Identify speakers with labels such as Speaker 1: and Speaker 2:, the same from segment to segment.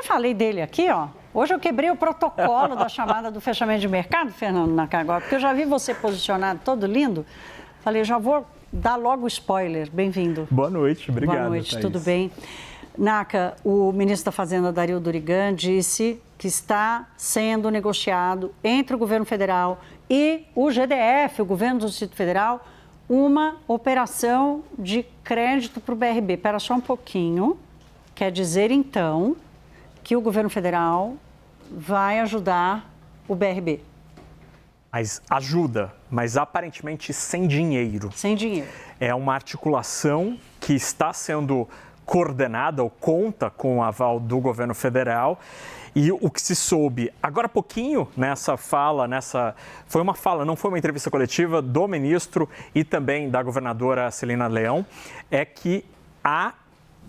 Speaker 1: falei dele aqui, ó. Hoje eu quebrei o protocolo da chamada do fechamento de mercado, Fernando Nakagawa, porque eu já vi você posicionado todo lindo. Falei, já vou dar logo o spoiler. Bem-vindo.
Speaker 2: Boa noite, obrigado.
Speaker 1: Boa noite,
Speaker 2: Thaís.
Speaker 1: tudo bem? Naka, o ministro da Fazenda, Dario Durigan, disse que está sendo negociado entre o governo federal e o GDF, o governo do Distrito Federal, uma operação de crédito para o BRB. Espera só um pouquinho. Quer dizer, então, que o governo federal vai ajudar o BRB.
Speaker 2: Mas ajuda, mas aparentemente sem dinheiro.
Speaker 1: Sem dinheiro.
Speaker 2: É uma articulação que está sendo coordenada ou conta com o aval do governo federal. E o que se soube agora há pouquinho nessa fala, foi uma fala, não foi uma entrevista coletiva do ministro e também da governadora Celina Leão, é que há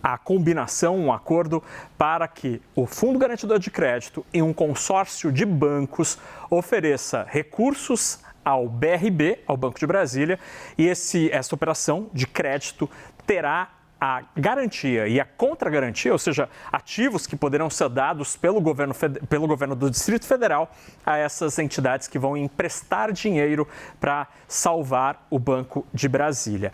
Speaker 2: a combinação, um acordo para que o Fundo Garantidor de Crédito e um consórcio de bancos ofereça recursos ao BRB, ao Banco de Brasília, e essa operação de crédito terá a garantia e a contragarantia, ou seja, ativos que poderão ser dados pelo governo do Distrito Federal a essas entidades que vão emprestar dinheiro para salvar o Banco de Brasília.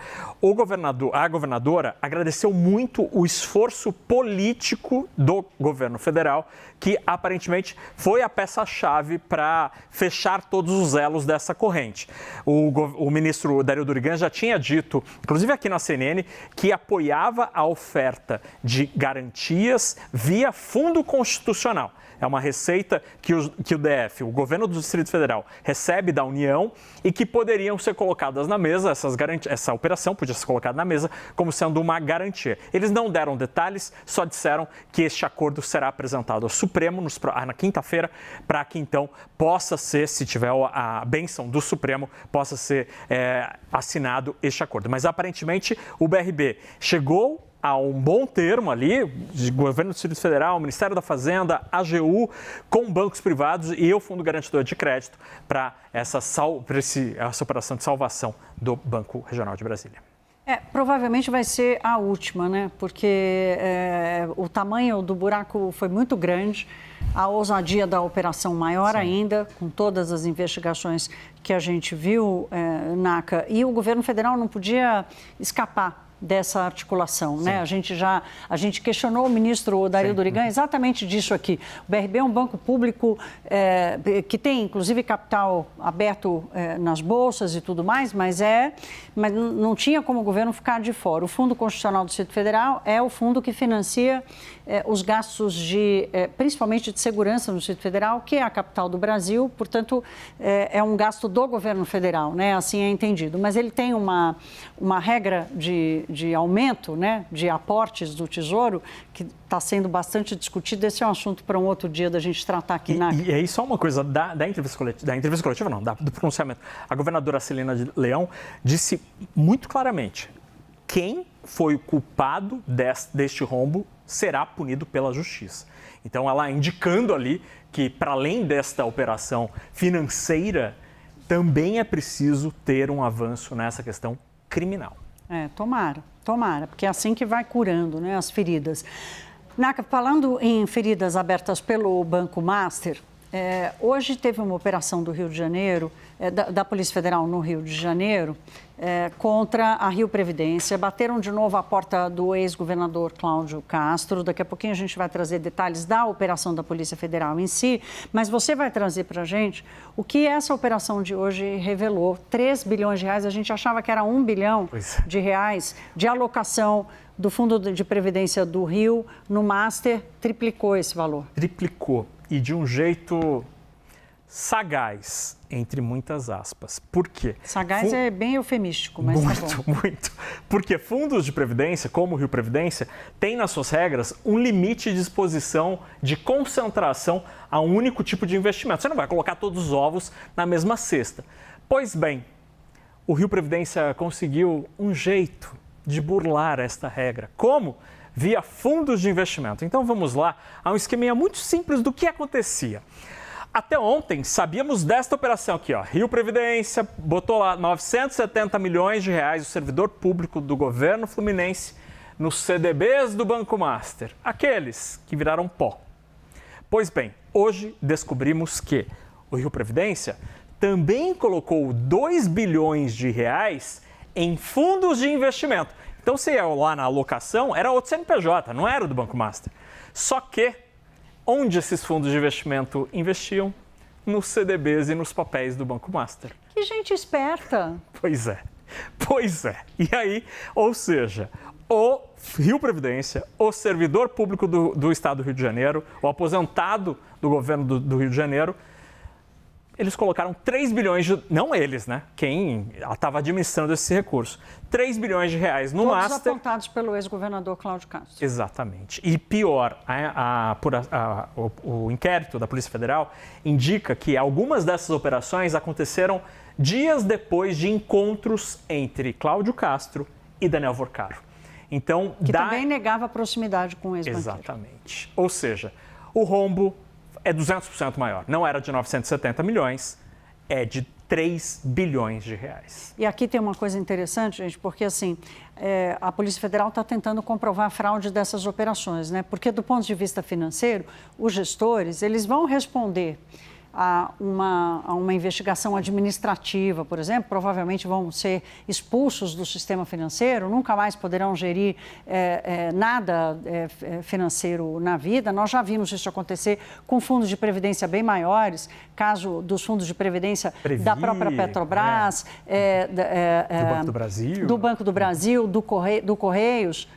Speaker 2: A governadora agradeceu muito o esforço político do governo federal, que aparentemente foi a peça-chave para fechar todos os elos dessa corrente. O ministro Dario Durigan já tinha dito, inclusive aqui na CNN, que apoiava a oferta de garantias via Fundo Constitucional. É uma receita que o DF, o governo do Distrito Federal, recebe da União e que poderiam ser colocadas na mesa, essa operação podia ser colocada na mesa como sendo uma garantia. Eles não deram detalhes, só disseram que este acordo será apresentado ao Supremo na quinta-feira, para que então possa ser, se tiver a bênção do Supremo, possa ser assinado este acordo. Mas aparentemente o BRB chegou a um bom termo ali, de governo do Distrito Federal, Ministério da Fazenda, AGU, com bancos privados e o Fundo Garantidor de Crédito para essa operação de salvação do Banco Regional de Brasília.
Speaker 1: Provavelmente vai ser a última, né? Porque o tamanho do buraco foi muito grande, a ousadia da operação maior Sim. ainda, com todas as investigações que a gente viu, Naka, e o governo federal não podia escapar dessa articulação, né? A gente questionou o ministro Dario Durigan exatamente disso aqui. O BRB é um banco público que tem, inclusive, capital aberto nas bolsas e tudo mais, mas não tinha como o governo ficar de fora. O Fundo Constitucional do Distrito Federal é o fundo que financia os gastos principalmente de segurança no Distrito Federal, que é a capital do Brasil, portanto, é um gasto do governo federal, né? Assim é entendido. Mas ele tem uma regra de aumento, né, de aportes do Tesouro, que está sendo bastante discutido. Esse é um assunto para um outro dia da gente tratar aqui.
Speaker 2: E aí só uma coisa da entrevista coletiva, não, do pronunciamento. A governadora Celina Leão disse muito claramente: quem foi o culpado deste rombo será punido pela justiça. Então, ela indicando ali que, para além desta operação financeira, também é preciso ter um avanço nessa questão criminal.
Speaker 1: Tomara, porque é assim que vai curando, né, as feridas. Naka, falando em feridas abertas pelo Banco Master, hoje teve uma operação do Rio de Janeiro, da Polícia Federal no Rio de Janeiro, contra a Rio Previdência. Bateram de novo a porta do ex-governador Cláudio Castro. Daqui a pouquinho a gente vai trazer detalhes da operação da Polícia Federal em si, mas você vai trazer para a gente o que essa operação de hoje revelou. 3 bilhões de reais, a gente achava que era 1 bilhão de reais de alocação do Fundo de Previdência do Rio no Master, triplicou esse valor.
Speaker 2: Triplicou, e de um jeito sagaz, entre muitas aspas. Por quê?
Speaker 1: Sagaz é bem eufemístico, mas
Speaker 2: muito,
Speaker 1: tá bom.
Speaker 2: Muito. Porque fundos de previdência, como o Rio Previdência, têm nas suas regras um limite de exposição, de concentração a um único tipo de investimento. Você não vai colocar todos os ovos na mesma cesta. Pois bem, o Rio Previdência conseguiu um jeito de burlar esta regra. Como? Via fundos de investimento. Então vamos lá, há um esqueminha muito simples do que acontecia. Até ontem, sabíamos desta operação aqui, ó. Rio Previdência botou lá 970 milhões de reais, o servidor público do governo fluminense, nos CDBs do Banco Master. Aqueles que viraram pó. Pois bem, hoje descobrimos que o Rio Previdência também colocou 2 bilhões de reais em fundos de investimento. Então, se é lá na alocação, era outro CNPJ, não era do Banco Master. Só que, onde esses fundos de investimento investiam? Nos CDBs e nos papéis do Banco Master.
Speaker 1: Que gente esperta!
Speaker 2: Pois é. E aí, ou seja, o Rio Previdência, o servidor público do Estado do Rio de Janeiro, o aposentado do governo do Rio de Janeiro, eles colocaram 3 bilhões de... Não eles, né? Quem estava administrando esse recurso. 3 bilhões de reais no
Speaker 1: Todos
Speaker 2: Master.
Speaker 1: apontados pelo ex-governador Cláudio Castro.
Speaker 2: Exatamente. E pior, o inquérito da Polícia Federal indica que algumas dessas operações aconteceram dias depois de encontros entre Cláudio Castro e Daniel Vorcaro. Então,
Speaker 1: que também negava proximidade com o ex-banqueiro.
Speaker 2: Exatamente. Ou seja, o rombo é 200% maior. Não era de 970 milhões, é de 3 bilhões de reais.
Speaker 1: E aqui tem uma coisa interessante, gente, porque assim, a Polícia Federal está tentando comprovar a fraude dessas operações, né? Porque do ponto de vista financeiro, os gestores, eles vão responder a uma investigação administrativa, por exemplo, provavelmente vão ser expulsos do sistema financeiro, nunca mais poderão gerir nada financeiro na vida. Nós já vimos isso acontecer com fundos de previdência bem maiores, caso dos fundos de previdência da própria Petrobras,
Speaker 2: do Banco do Brasil,
Speaker 1: do Correios,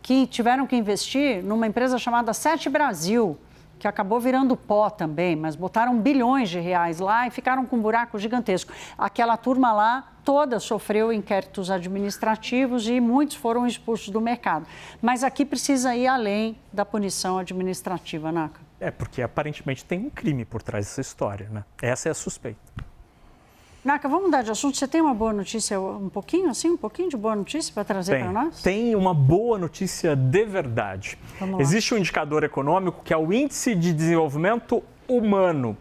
Speaker 1: que tiveram que investir numa empresa chamada Sete Brasil, que acabou virando pó também, mas botaram bilhões de reais lá e ficaram com um buraco gigantesco. Aquela turma lá toda sofreu inquéritos administrativos e muitos foram expulsos do mercado. Mas aqui precisa ir além da punição administrativa, Naka.
Speaker 2: Porque aparentemente tem um crime por trás dessa história, né? Essa é a suspeita.
Speaker 1: Naka, vamos mudar de assunto. Você tem uma boa notícia, um pouquinho de boa notícia para trazer para nós?
Speaker 2: Tem uma boa notícia de verdade. Existe um indicador econômico que é o Índice de Desenvolvimento Humano.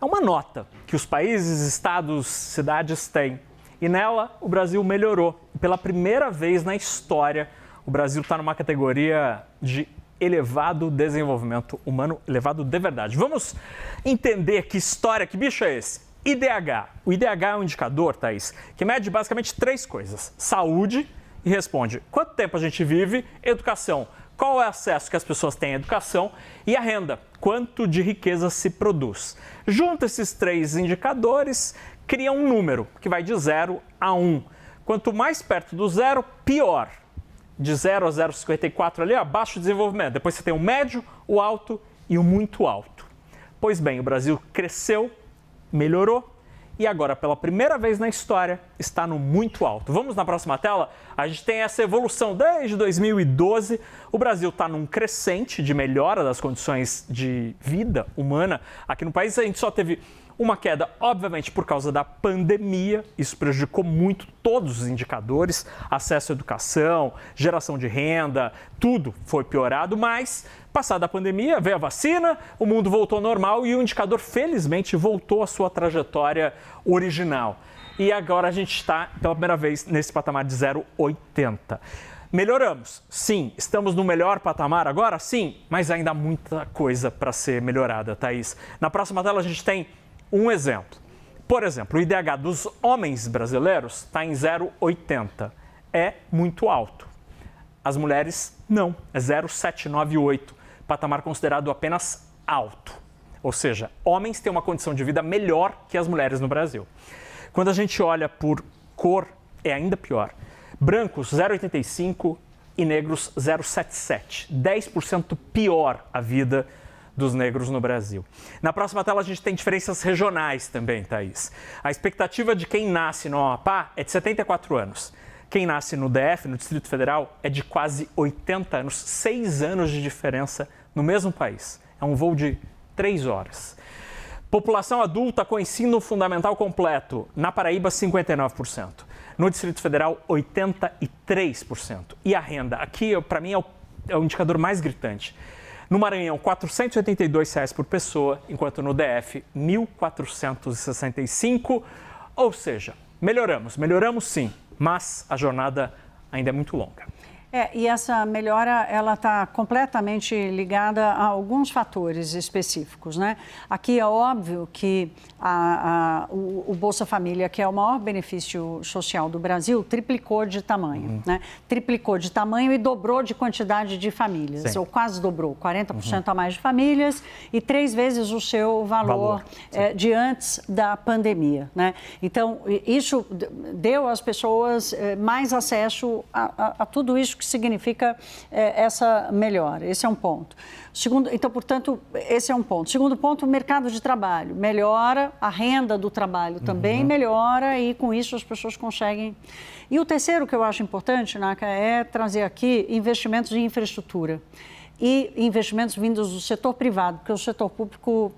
Speaker 2: É uma nota que os países, estados, cidades têm. E nela, o Brasil melhorou. Pela primeira vez na história, o Brasil está numa categoria de elevado desenvolvimento humano, elevado de verdade. Vamos entender que história, que bicho é esse? IDH. O IDH é um indicador, Thaís, que mede basicamente 3 coisas. Saúde e responde quanto tempo a gente vive, educação, qual é o acesso que as pessoas têm à educação e a renda, quanto de riqueza se produz. Junta esses 3 indicadores, cria um número que vai de 0 a 1. Quanto mais perto do 0, pior. De 0 a 0,54 ali, abaixo do desenvolvimento. Depois você tem o médio, o alto e o muito alto. Pois bem, o Brasil cresceu, melhorou e agora, pela primeira vez na história, está no muito alto. Vamos na próxima tela? A gente tem essa evolução desde 2012. O Brasil está num crescente de melhora das condições de vida humana. Aqui no país a gente só teve uma queda, obviamente, por causa da pandemia. Isso prejudicou muito todos os indicadores, acesso à educação, geração de renda, tudo foi piorado, mas passada a pandemia, veio a vacina, o mundo voltou ao normal e o indicador, felizmente, voltou à sua trajetória original. E agora a gente está, pela primeira vez, nesse patamar de 0,80. Melhoramos? Sim. Estamos no melhor patamar agora? Sim. Mas ainda há muita coisa para ser melhorada, Thaís. Na próxima tela a gente tem um exemplo. Por exemplo, o IDH dos homens brasileiros está em 0,80. É muito alto. As mulheres, não. É 0,798. Patamar considerado apenas alto. Ou seja, homens têm uma condição de vida melhor que as mulheres no Brasil. Quando a gente olha por cor, é ainda pior. Brancos, 0,85 e negros, 0,77. 10% pior a vida dos negros no Brasil. Na próxima tela a gente tem diferenças regionais também, Thaís. A expectativa de quem nasce no Amapá é de 74 anos. Quem nasce no DF, no Distrito Federal, é de quase 80 anos, 6 anos de diferença no mesmo país. É um voo de 3 horas. População adulta com ensino fundamental completo, na Paraíba, 59%. No Distrito Federal, 83%. E a renda, aqui, para mim, é o indicador mais gritante. No Maranhão, R$ 482 por pessoa, enquanto no DF, R$ 1.465. Ou seja, melhoramos sim, mas a jornada ainda é muito longa.
Speaker 1: E essa melhora, ela está completamente ligada a alguns fatores específicos, né? Aqui é óbvio que o Bolsa Família, que é o maior benefício social do Brasil, triplicou de tamanho, né? Triplicou de tamanho e dobrou de quantidade de famílias, ou quase dobrou, 40% a mais de famílias e 3 vezes o seu valor de antes da pandemia, né? Então, isso deu às pessoas mais acesso a tudo isso que significa essa melhora. Esse é um ponto. Então, portanto, esse é um ponto. Segundo ponto, o mercado de trabalho. Melhora, a renda do trabalho também melhora e, com isso, as pessoas conseguem... E o terceiro que eu acho importante, Naka, é trazer aqui investimentos em infraestrutura. E investimentos vindos do setor privado, porque o setor público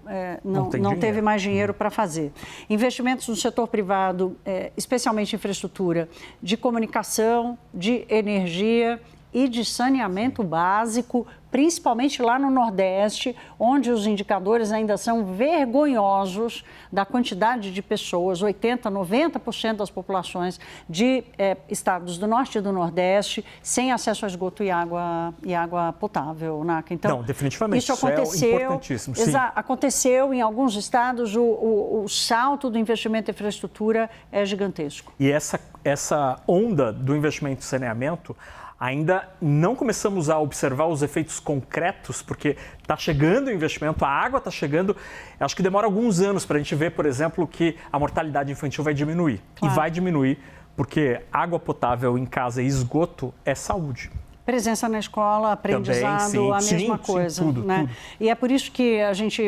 Speaker 1: não teve mais dinheiro para fazer. Investimentos no setor privado, especialmente infraestrutura, de comunicação, de energia e de saneamento básico, principalmente lá no Nordeste, onde os indicadores ainda são vergonhosos da quantidade de pessoas, 80%, 90% das populações de estados do Norte e do Nordeste sem acesso a esgoto e água potável, Naka. Então,
Speaker 2: não, definitivamente,
Speaker 1: isso aconteceu,
Speaker 2: é importantíssimo. Sim.
Speaker 1: Aconteceu em alguns estados, o salto do investimento em infraestrutura é gigantesco.
Speaker 2: E essa onda do investimento em saneamento, ainda não começamos a observar os efeitos concretos, porque está chegando o investimento, a água está chegando. Acho que demora alguns anos para a gente ver, por exemplo, que a mortalidade infantil vai diminuir. Claro. E vai diminuir porque água potável em casa e esgoto é saúde.
Speaker 1: Presença na escola, aprendizado, também, a mesma coisa.
Speaker 2: Tudo,
Speaker 1: né?
Speaker 2: tudo.
Speaker 1: E é por isso que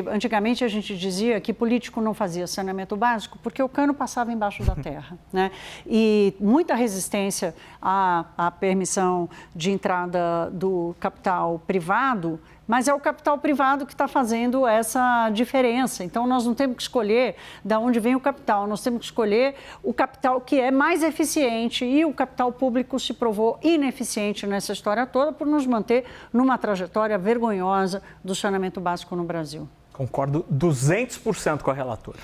Speaker 1: antigamente a gente dizia que político não fazia saneamento básico, porque o cano passava embaixo da terra. Né? E muita resistência à permissão de entrada do capital privado, mas é o capital privado que está fazendo essa diferença. Então, nós não temos que escolher de onde vem o capital, nós temos que escolher o capital que é mais eficiente e o capital público se provou ineficiente nessa história toda por nos manter numa trajetória vergonhosa do saneamento básico no Brasil.
Speaker 2: Concordo 200% com a relatora.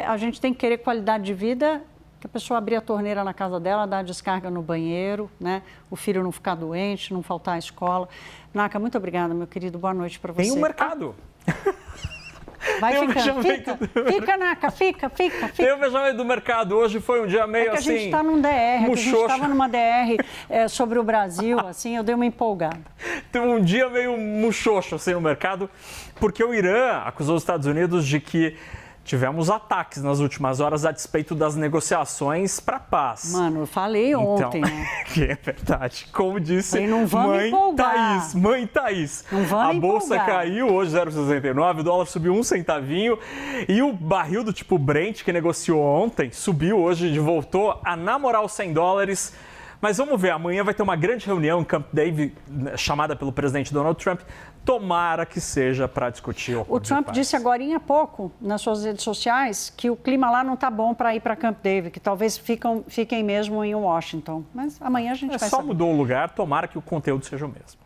Speaker 1: A gente tem que querer qualidade de vida, que a pessoa abrir a torneira na casa dela, dar a descarga no banheiro, né? O filho não ficar doente, não faltar à escola. Naka, muito obrigada, meu querido. Boa noite para você.
Speaker 2: Tem um mercado.
Speaker 1: Vai ficando. Fica, Naka, fica.
Speaker 2: Tem o fechamento do mercado. Hoje foi um dia meio assim...
Speaker 1: a gente está num DR, a gente estava numa DR sobre o Brasil, assim, eu dei uma empolgada.
Speaker 2: Teve um dia meio muxoxo, assim, no mercado, porque o Irã acusou os Estados Unidos de que tivemos ataques nas últimas horas a despeito das negociações para paz.
Speaker 1: Mano, eu falei ontem, né?
Speaker 2: Que é verdade. Como disse
Speaker 1: mãe
Speaker 2: Thaís.
Speaker 1: Não vamos
Speaker 2: a bolsa
Speaker 1: empolgar.
Speaker 2: caiu hoje 0,69, o dólar subiu 1 centavinho e o barril do tipo Brent, que negociou ontem, subiu hoje e voltou a namorar os $100. Mas vamos ver, amanhã vai ter uma grande reunião em Camp David, chamada pelo presidente Donald Trump. Tomara que seja para discutir
Speaker 1: o Trump disse agorinha há pouco nas suas redes sociais que o clima lá não está bom para ir para Camp David, que talvez fiquem mesmo em Washington. Mas amanhã a gente vai
Speaker 2: só
Speaker 1: saber.
Speaker 2: Mudou o lugar, tomara que o conteúdo seja o mesmo.